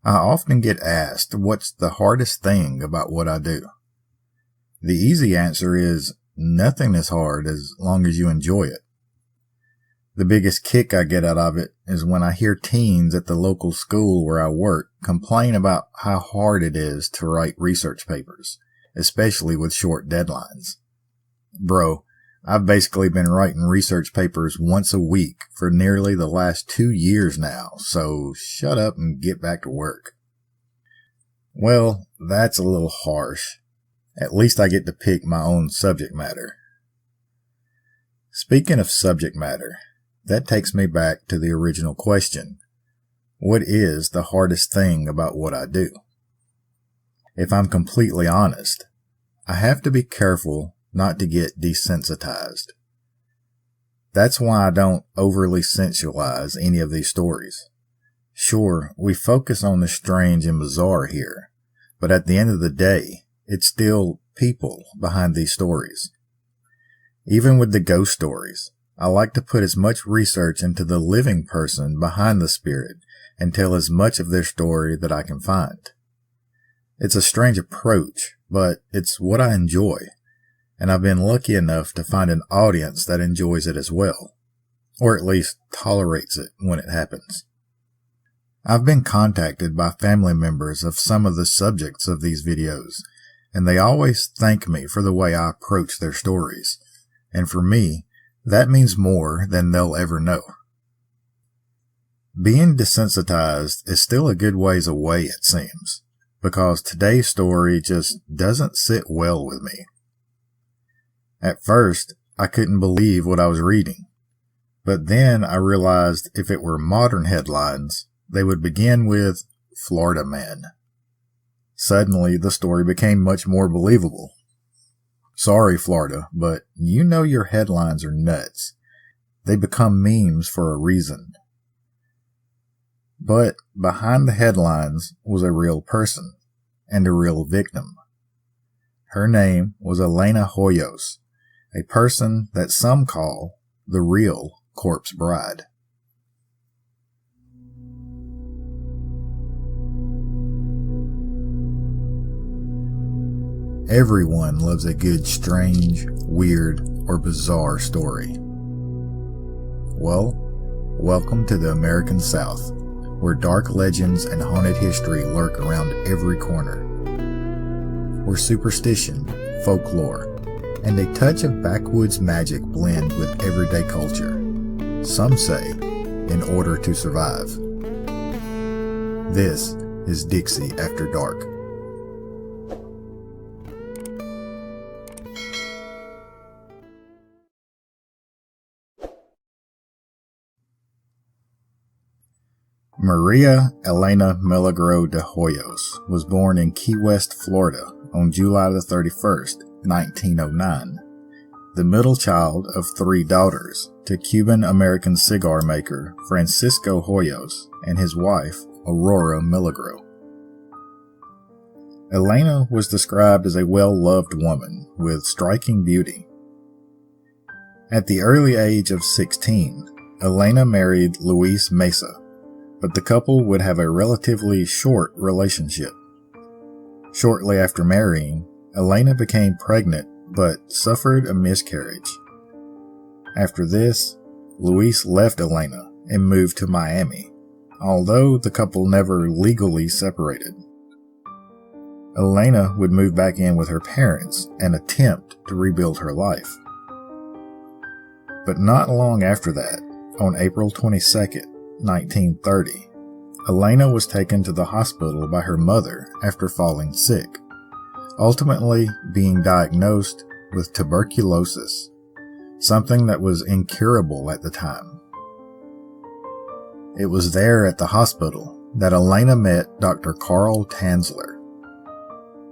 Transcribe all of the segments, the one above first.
I often get asked what's the hardest thing about what I do. The easy answer is nothing is hard as long as you enjoy it. The biggest kick I get out of it is when I hear teens at the local school where I work complain about how hard it is to write research papers, especially with short deadlines. Bro, I've basically been writing research papers once a week for nearly the last 2 years now, so shut up and get back to work. Well, that's a little harsh. At least I get to pick my own subject matter. Speaking of subject matter, that takes me back to the original question. What is the hardest thing about what I do? If I'm completely honest, I have to be careful not to get desensitized. That's why I don't overly sensualize any of these stories. Sure, we focus on the strange and bizarre here, but at the end of the day, it's still people behind these stories. Even with the ghost stories, I like to put as much research into the living person behind the spirit and tell as much of their story that I can find. It's a strange approach, but it's what I enjoy, and I've been lucky enough to find an audience that enjoys it as well, or at least tolerates it when it happens. I've been contacted by family members of some of the subjects of these videos, and they always thank me for the way I approach their stories, and for me, that means more than they'll ever know. Being desensitized is still a good ways away, it seems, because today's story just doesn't sit well with me. At first, I couldn't believe what I was reading, but then I realized if it were modern headlines, they would begin with Florida Man. Suddenly, the story became much more believable. Sorry, Florida, but you know your headlines are nuts. They become memes for a reason. But behind the headlines was a real person and a real victim. Her name was Elena Hoyos, a person that some call the real corpse bride. Everyone loves a good, strange, weird, or bizarre story. Well, welcome to the American South, where dark legends and haunted history lurk around every corner. Where superstition, folklore, and a touch of backwoods magic blend with everyday culture. Some say, in order to survive. This is Dixie After Dark. Maria Elena Milagro de Hoyos was born in Key West, Florida on July 31st, 1909, the middle child of 3 daughters to Cuban-American cigar maker Francisco Hoyos and his wife Aurora Milagro. Elena was described as a well-loved woman with striking beauty. At the early age of 16, Elena married Luis Mesa, but the couple would have a relatively short relationship. Shortly after marrying, Elena became pregnant but suffered a miscarriage. After this, Luis left Elena and moved to Miami, although the couple never legally separated. Elena would move back in with her parents and attempt to rebuild her life. But not long after that, on April 22nd, 1930, Elena was taken to the hospital by her mother after falling sick, ultimately being diagnosed with tuberculosis, something that was incurable at the time. It was there at the hospital that Elena met Dr. Carl Tanzler.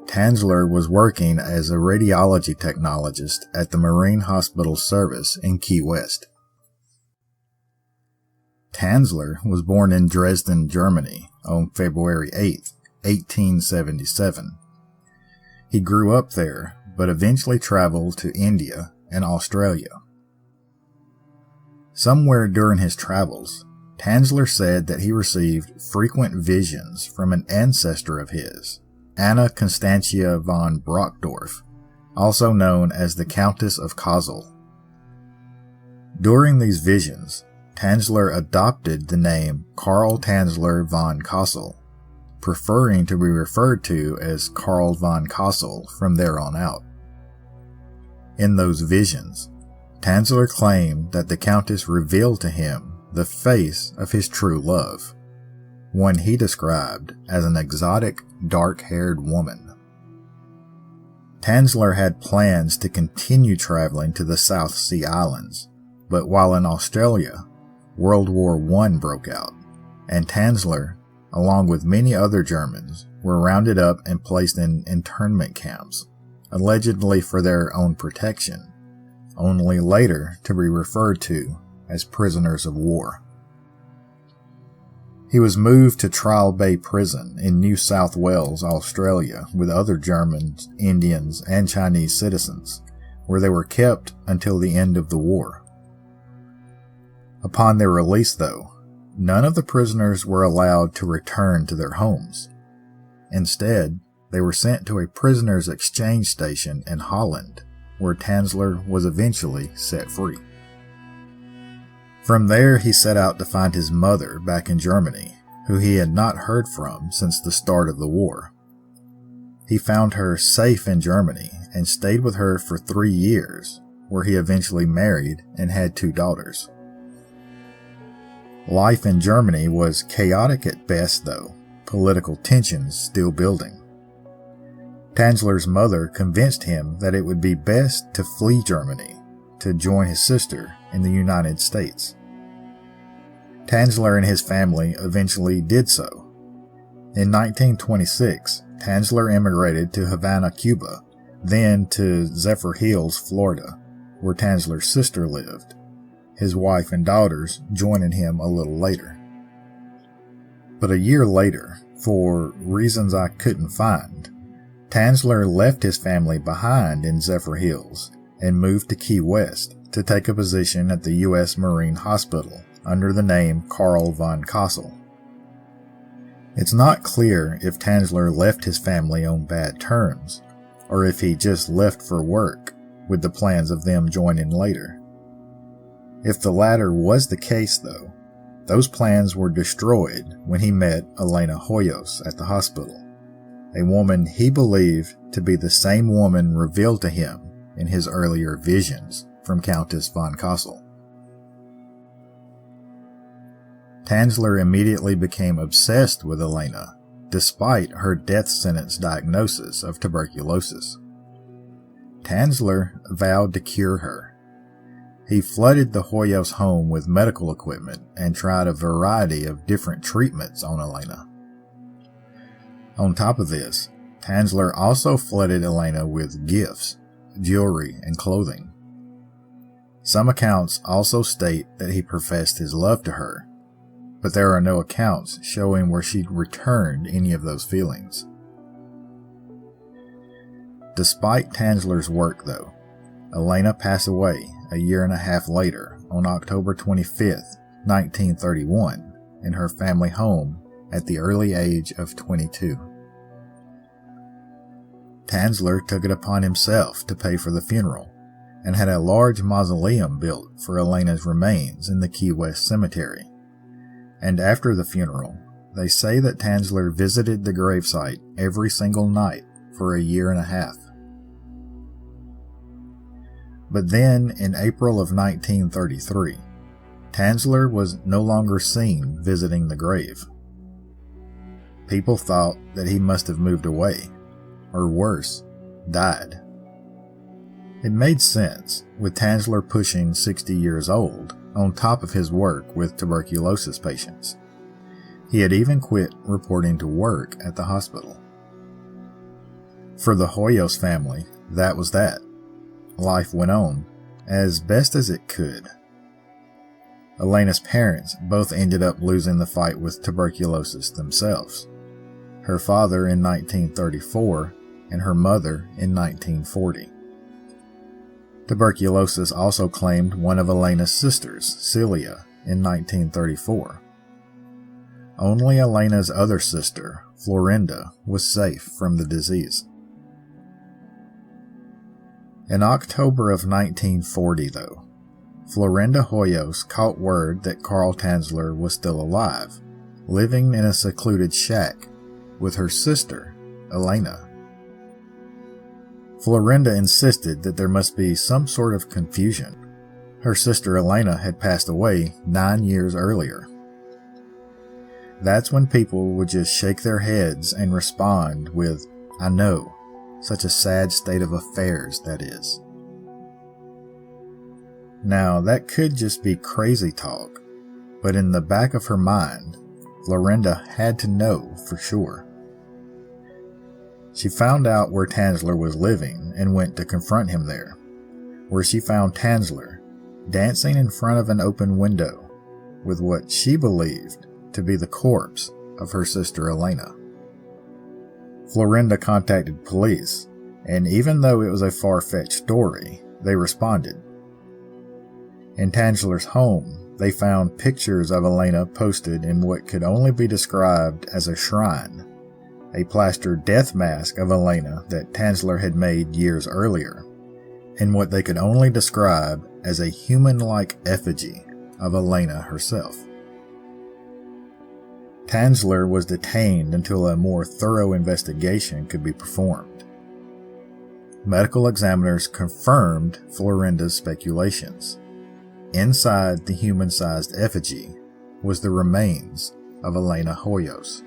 Tanzler was working as a radiology technologist at the Marine Hospital Service in Key West. Tanzler was born in Dresden, Germany on February 8, 1877. He grew up there, but eventually traveled to India and Australia. Somewhere during his travels, Tanzler said that he received frequent visions from an ancestor of his, Anna Constantia von Brockdorf, also known as the Countess of Cosel. During these visions, Tanzler adopted the name Carl Tanzler von Cosel, preferring to be referred to as Carl von Cosel from there on out. In those visions, Tanzler claimed that the Countess revealed to him the face of his true love, one he described as an exotic, dark-haired woman. Tanzler had plans to continue traveling to the South Sea Islands, but while in Australia, World War I broke out, and Tanzler, along with many other Germans, were rounded up and placed in internment camps, allegedly for their own protection, only later to be referred to as prisoners of war. He was moved to Trial Bay Prison in New South Wales, Australia, with other Germans, Indians, and Chinese citizens, where they were kept until the end of the war. Upon their release, though, none of the prisoners were allowed to return to their homes. Instead, they were sent to a prisoners' exchange station in Holland, where Tanzler was eventually set free. From there, he set out to find his mother back in Germany, who he had not heard from since the start of the war. He found her safe in Germany and stayed with her for 3 years, where he eventually married and had 2 daughters. Life in Germany was chaotic at best, though, political tensions still building. Tanzler's mother convinced him that it would be best to flee Germany to join his sister in the United States. Tanzler and his family eventually did so. In 1926, Tanzler immigrated to Havana, Cuba, then to Zephyr Hills, Florida, where Tanzler's sister lived, his wife and daughters joining him a little later. But a year later, for reasons I couldn't find, Tanzler left his family behind in Zephyr Hills and moved to Key West to take a position at the U.S. Marine Hospital under the name Carl von Cosel. It's not clear if Tanzler left his family on bad terms, or if he just left for work with the plans of them joining later. If the latter was the case, though, those plans were destroyed when he met Elena Hoyos at the hospital, a woman he believed to be the same woman revealed to him in his earlier visions from Countess von Cosel. Tanzler immediately became obsessed with Elena, despite her death sentence diagnosis of tuberculosis. Tanzler vowed to cure her. He flooded the Hoyos home with medical equipment and tried a variety of different treatments on Elena. On top of this, Tanzler also flooded Elena with gifts, jewelry, and clothing. Some accounts also state that he professed his love to her, but there are no accounts showing where she returned any of those feelings. Despite Tanzler's work, though, Elena passed away a year and a half later on October 25th, 1931, in her family home at the early age of 22. Tanzler took it upon himself to pay for the funeral and had a large mausoleum built for Elena's remains in the Key West Cemetery. And after the funeral, they say that Tanzler visited the gravesite every single night for a year and a half. But then, in April of 1933, Tanzler was no longer seen visiting the grave. People thought that he must have moved away, or worse, died. It made sense, with Tanzler pushing 60 years old, on top of his work with tuberculosis patients. He had even quit reporting to work at the hospital. For the Hoyos family, that was that. Life went on, as best as it could. Elena's parents both ended up losing the fight with tuberculosis themselves. Her father in 1934 and her mother in 1940. Tuberculosis also claimed one of Elena's sisters, Celia, in 1934, only Elena's other sister, Florinda, was safe from the disease. In October of 1940, though, Florinda Hoyos caught word that Carl Tanzler was still alive, living in a secluded shack with her sister, Elena. Florinda insisted that there must be some sort of confusion. Her sister Elena had passed away 9 years earlier. That's when people would just shake their heads and respond with, "I know, such a sad state of affairs that is." Now, that could just be crazy talk, but in the back of her mind, Florinda had to know for sure. She found out where Tanzler was living and went to confront him there, where she found Tanzler dancing in front of an open window with what she believed to be the corpse of her sister Elena. Florinda contacted police, and even though it was a far-fetched story, they responded. In Tanzler's home, they found pictures of Elena posted in what could only be described as a shrine, a plaster death mask of Elena that Tanzler had made years earlier, and what they could only describe as a human-like effigy of Elena herself. Tanzler was detained until a more thorough investigation could be performed. Medical examiners confirmed Florinda's speculations. Inside the human-sized effigy was the remains of Elena Hoyos.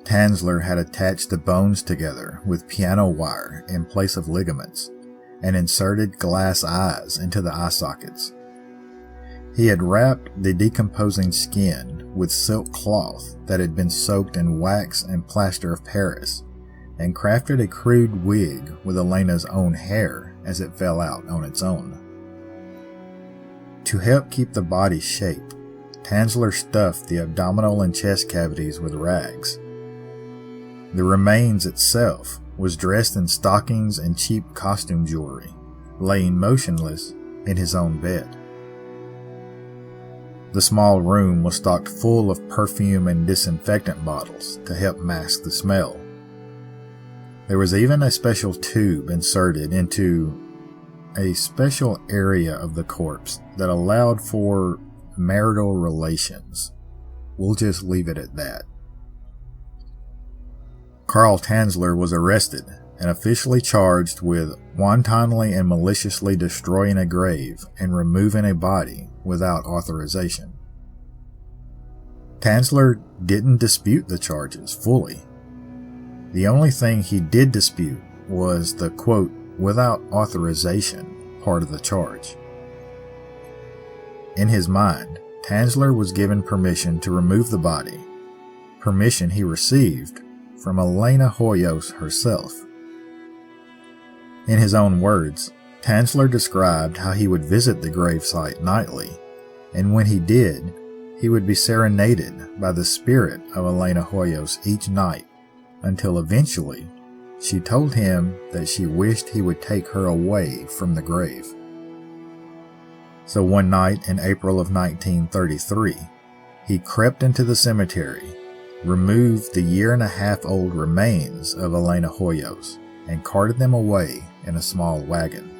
Tanzler had attached the bones together with piano wire in place of ligaments and inserted glass eyes into the eye sockets. He had wrapped the decomposing skin with silk cloth that had been soaked in wax and plaster of Paris, and crafted a crude wig with Elena's own hair as it fell out on its own. To help keep the body shape, Tanzler stuffed the abdominal and chest cavities with rags. The remains itself was dressed in stockings and cheap costume jewelry, laying motionless in his own bed. The small room was stocked full of perfume and disinfectant bottles to help mask the smell. There was even a special tube inserted into a special area of the corpse that allowed for marital relations. We'll just leave it at that. Carl Tanzler was arrested and officially charged with wantonly and maliciously destroying a grave and removing a body without authorization. Tanzler didn't dispute the charges fully. The only thing he did dispute was the, quote, "without authorization" part of the charge. In his mind, Tanzler was given permission to remove the body, permission he received from Elena Hoyos herself. In his own words, Tanzler described how he would visit the gravesite nightly, and when he did, he would be serenaded by the spirit of Elena Hoyos each night, until eventually she told him that she wished he would take her away from the grave. So one night in April of 1933, he crept into the cemetery, removed the 1.5-year-old remains of Elena Hoyos, and carted them away in a small wagon.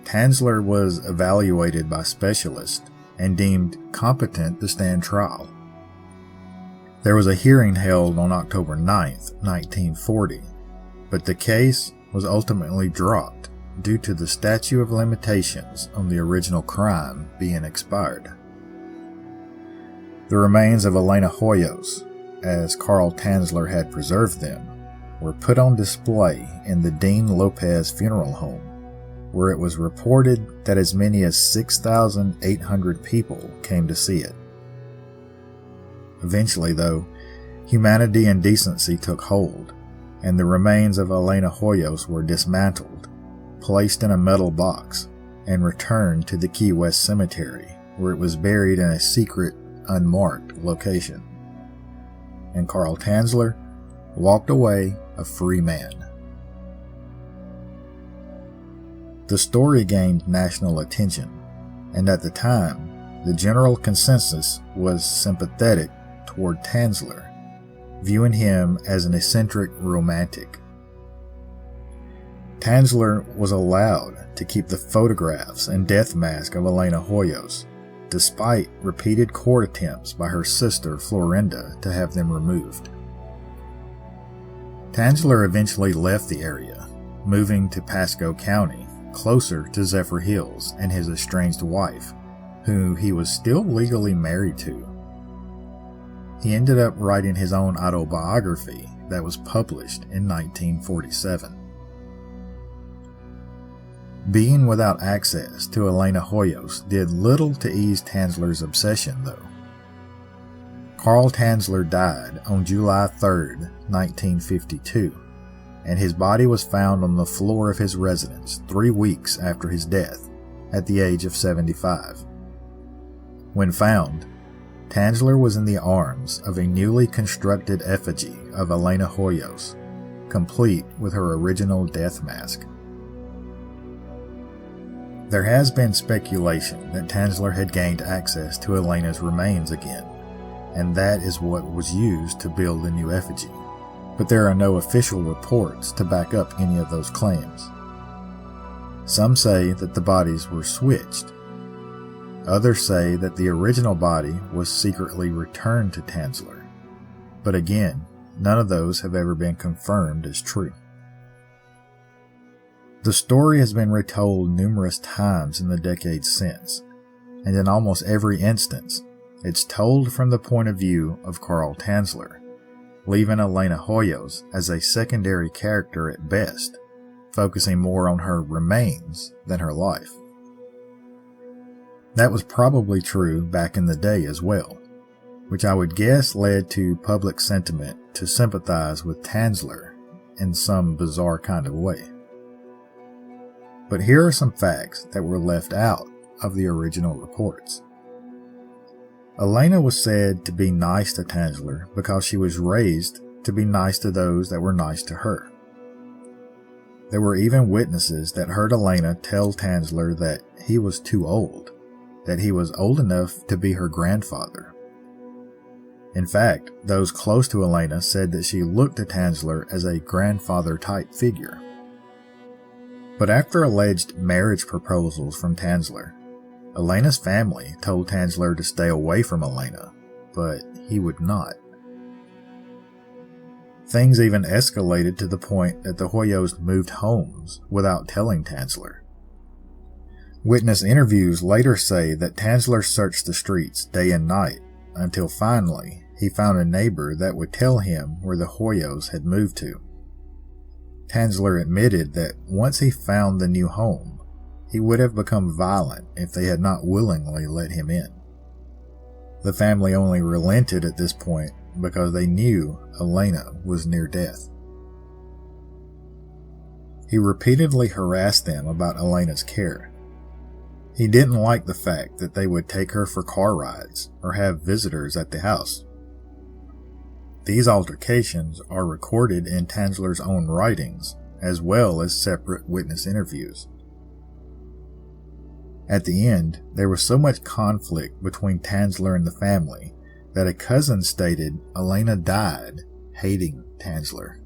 Tanzler was evaluated by specialists and deemed competent to stand trial. There was a hearing held on October 9th, 1940, but the case was ultimately dropped due to the statute of limitations on the original crime being expired. The remains of Elena Hoyos, as Carl Tanzler had preserved them, were put on display in the Dean Lopez Funeral Home, where it was reported that as many as 6,800 people came to see it. Eventually, though, humanity and decency took hold, and the remains of Elena Hoyos were dismantled, placed in a metal box, and returned to the Key West Cemetery, where it was buried in a secret, unmarked location. And Carl Tanzler walked away a free man. The story gained national attention, and at the time, the general consensus was sympathetic toward Tanzler, viewing him as an eccentric romantic. Tanzler was allowed to keep the photographs and death mask of Elena Hoyos, despite repeated court attempts by her sister Florinda to have them removed. Tanzler eventually left the area, moving to Pasco County, closer to Zephyr Hills and his estranged wife, who he was still legally married to. He ended up writing his own autobiography that was published in 1947. Being without access to Elena Hoyos did little to ease Tanzler's obsession, though. Carl Tanzler died on July 3, 1952, and his body was found on the floor of his residence 3 weeks after his death, at the age of 75. When found, Tanzler was in the arms of a newly constructed effigy of Elena Hoyos, complete with her original death mask. There has been speculation that Tanzler had gained access to Elena's remains again, and that is what was used to build the new effigy, but there are no official reports to back up any of those claims. Some say that the bodies were switched. Others say that the original body was secretly returned to Tanzler, but again, none of those have ever been confirmed as true. The story has been retold numerous times in the decades since, and in almost every instance, it's told from the point of view of Carl Tanzler, leaving Elena Hoyos as a secondary character at best, focusing more on her remains than her life. That was probably true back in the day as well, which I would guess led to public sentiment to sympathize with Tanzler in some bizarre kind of way. But here are some facts that were left out of the original reports. Elena was said to be nice to Tanzler because she was raised to be nice to those that were nice to her. There were even witnesses that heard Elena tell Tanzler that he was too old, that he was old enough to be her grandfather. In fact, those close to Elena said that she looked at Tanzler as a grandfather-type figure. But after alleged marriage proposals from Tanzler, Elena's family told Tanzler to stay away from Elena, but he would not. Things even escalated to the point that the Hoyos moved homes without telling Tanzler. Witness interviews later say that Tanzler searched the streets day and night until finally he found a neighbor that would tell him where the Hoyos had moved to. Tanzler admitted that once he found the new home, he would have become violent if they had not willingly let him in. The family only relented at this point because they knew Elena was near death. He repeatedly harassed them about Elena's care. He didn't like the fact that they would take her for car rides or have visitors at the house. These altercations are recorded in Tanzler's own writings, as well as separate witness interviews. At the end, there was so much conflict between Tanzler and the family that a cousin stated Elena died hating Tanzler.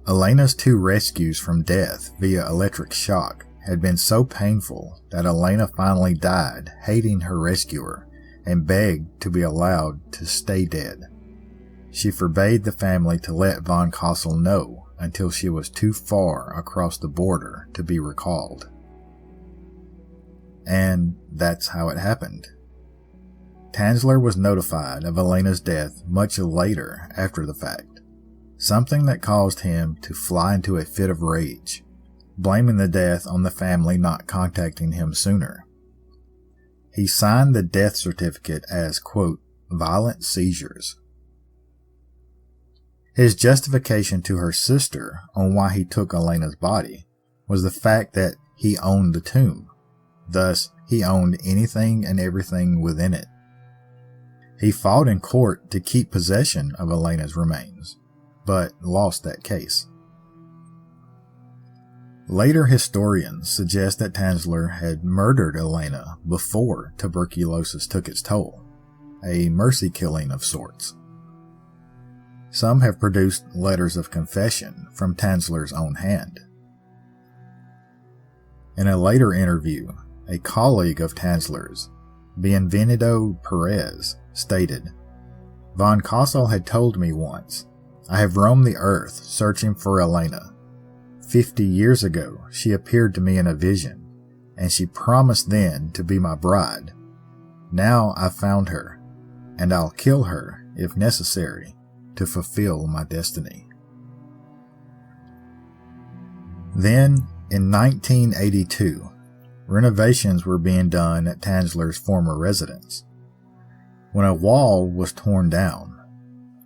Elena's 2 rescues from death via electric shock had been so painful that Elena finally died hating her rescuer and begged to be allowed to stay dead. She forbade the family to let von Cosel know until she was too far across the border to be recalled. And that's how it happened. Tanzler was notified of Elena's death much later after the fact, something that caused him to fly into a fit of rage, blaming the death on the family not contacting him sooner. He signed the death certificate as, quote, violent seizures. His justification to her sister on why he took Elena's body was the fact that he owned the tomb. Thus, he owned anything and everything within it. He fought in court to keep possession of Elena's remains, but lost that case. Later historians suggest that Tanzler had murdered Elena before tuberculosis took its toll, a mercy killing of sorts. Some have produced letters of confession from Tanzler's own hand. In a later interview, a colleague of Tanzler's, Bienvenido Perez, stated, "Von Cosel had told me once, I have roamed the earth searching for Elena. 50 years ago, she appeared to me in a vision, and she promised then to be my bride. Now I've found her, and I'll kill her, if necessary, to fulfill my destiny." Then, in 1982, renovations were being done at Tanzler's former residence. When a wall was torn down,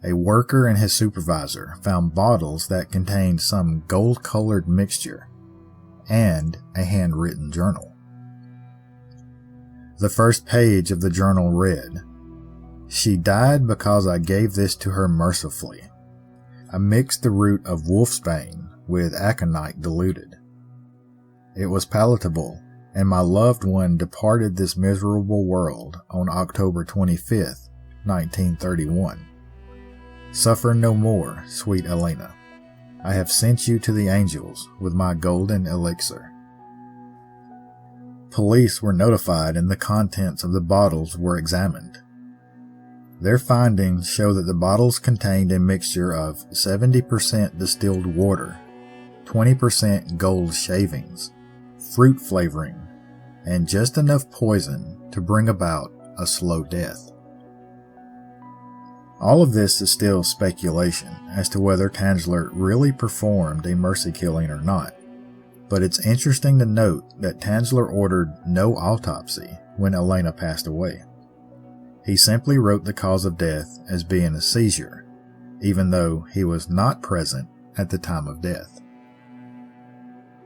a worker and his supervisor found bottles that contained some gold-colored mixture and a handwritten journal. The first page of the journal read, "She died because I gave this to her mercifully. I mixed the root of wolfsbane with aconite diluted. It was palatable, and my loved one departed this miserable world on October 25th, 1931. Suffer no more, sweet Elena. I have sent you to the angels with my golden elixir." Police were notified and the contents of the bottles were examined. Their findings show that the bottles contained a mixture of 70% distilled water, 20% gold shavings, fruit flavoring, and just enough poison to bring about a slow death. All of this is still speculation as to whether Tanzler really performed a mercy killing or not, but it's interesting to note that Tanzler ordered no autopsy when Elena passed away. He simply wrote the cause of death as being a seizure, even though he was not present at the time of death.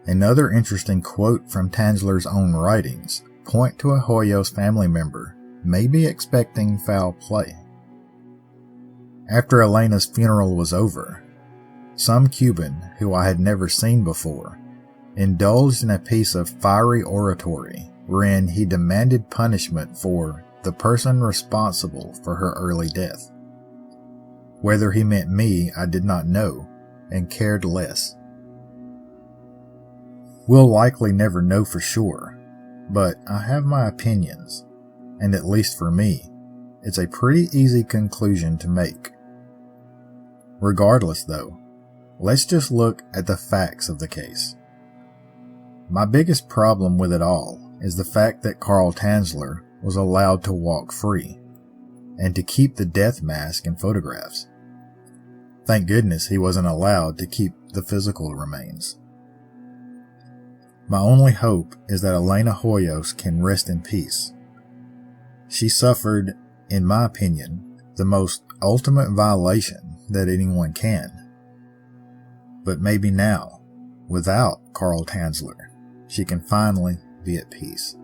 Another interesting quote from Tanzler's own writings point to a Hoyos family member maybe expecting foul play. After Elena's funeral was over, some Cuban, who I had never seen before, indulged in a piece of fiery oratory wherein he demanded punishment for the person responsible for her early death. Whether he meant me, I did not know, and cared less. We'll likely never know for sure, but I have my opinions, and at least for me, it's a pretty easy conclusion to make. Regardless though, let's just look at the facts of the case. My biggest problem with it all is the fact that Carl Tanzler was allowed to walk free, and to keep the death mask and photographs. Thank goodness he wasn't allowed to keep the physical remains. My only hope is that Elena Hoyos can rest in peace. She suffered, in my opinion, the most ultimate violation that anyone can. But maybe now, without Carl Tanzler, she can finally be at peace.